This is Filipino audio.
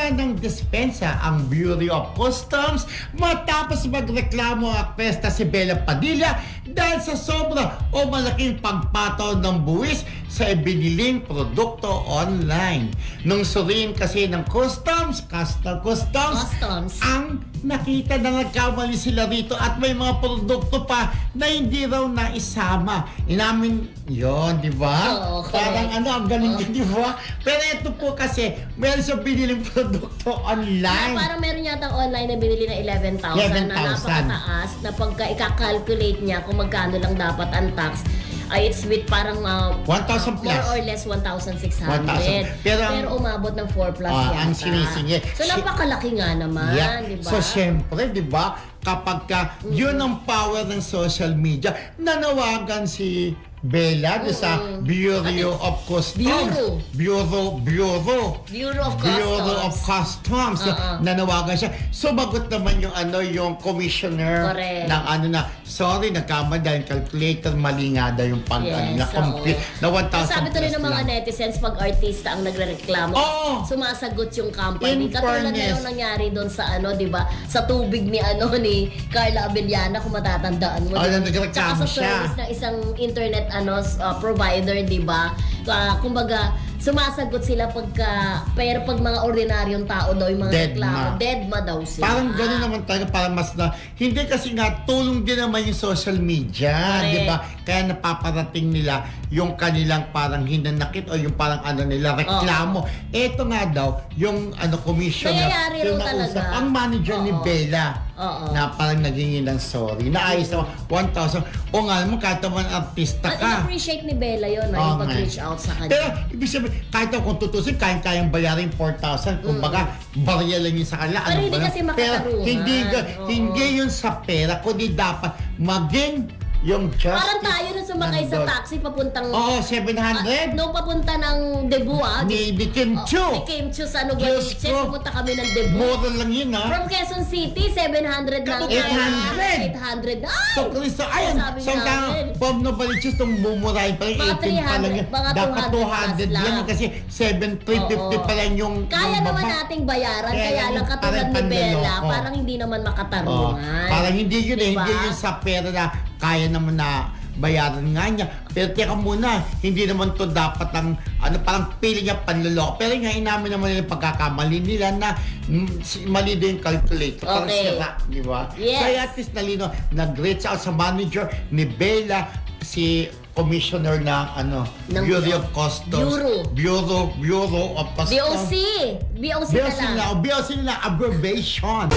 na ng dispensa ang Bureau of Customs matapos magreklamo ang aktresta si Bella Padilla dahil sa sobra o malaking pagpataw ng buwis sa ibiniling produkto online. Nung suriin kasi ng customs ang nakita na nagkamali sila rito at may mga produkto pa na hindi raw naisama. Inamin yon, di ba? Oo, okay. Parang ang galing din, di ba? Pero ito po kasi, meron siya biniling produkto online. Parang meron yata online na binili na 11,000 na napakataas na pagka i-calculate niya kung magkano lang dapat ang tax, ay it's with parang 1,000 plus. more or less 1,600. 1,000. Pero umabot ng 4 plus yata. Ang sinisingit. So napakalaki nga naman, di ba? So syempre, di ba, kapag yun ang power ng social media, nanawagan si Bella sa Bureau of Customs. Bureau of Customs. Nanawagan siya. Sumagot naman yung commissioner. Correct. ng sorry, nagkamali dahil calculator, mali nga daw yung na-complete. Na 1,000 sabi tuloy ng mga netizens, pag artista ang nagrereklamo, sumasagot yung company. Katulad na yung nangyari doon sa di ba? Sa tubig ni Carla Abellana, kung matatandaan mo. Nagreklamo sa siya. service ng isang internet provider, di ba? Kumbaga, sumasagot sila pero pag mga ordinaryong tao daw, yung mga reklamo, deadma daw sila. Parang gano'n naman talaga, parang mas hindi kasi nga, tulong din naman yung social media, di ba? Kaya napaparating nila yung kanilang parang hinanakit o yung parang nila, reklamo. Ito nga daw, yung commissioner, nangyayari raw talaga. Ang manager ni Bella, na parang naging ng sorry. Naayos naman, 1,000. O nga naman, kahit naman artista ka. I-appreciate ni Bella yun, yung pag-reach out sa kanya. Pero, ibig sabihin, kahit kung tutusin, kayang bayarin 4,000. Kumbaga, barya lang yun sa kanila. Pero hindi kasi makatarungan. Pero hindi yun sa pera, kundi dapat maging yung justice. Parang tayo na sumakay sa taxi papuntang... 700? Nung papunta ng Cebu, Ni Kim Chu. Ni Kim Chu sa Nogaliches, pupunta kami ng Cebu. Mura lang yun, From Quezon City, 700 lang. 800. 800. Ay! So, Kristo, ayan. So, Pom Nogaliches, itong bumurahin pa lang, 18 pa lang yun. Dapat 200 lang kasi 350 pa lang yung... Kaya naman nating bayaran, kaya lang katulad ni Bella, parang hindi naman makatarungan. Parang hindi yun hindi yun sa pera na kaya naman na bayaran nga niya. Pero teka muna, hindi naman to dapat ang parang pili niya panloloko. Pero nga inamin naman nila yung pagkakamali nila na mali din yung calculator. Parang sira, di ba? Yes. So at least nag-reach out sa manager ni Bella, si commissioner ng Bureau of Customs. Bureau of Customs. BOC na lang. BOC na abbreviation.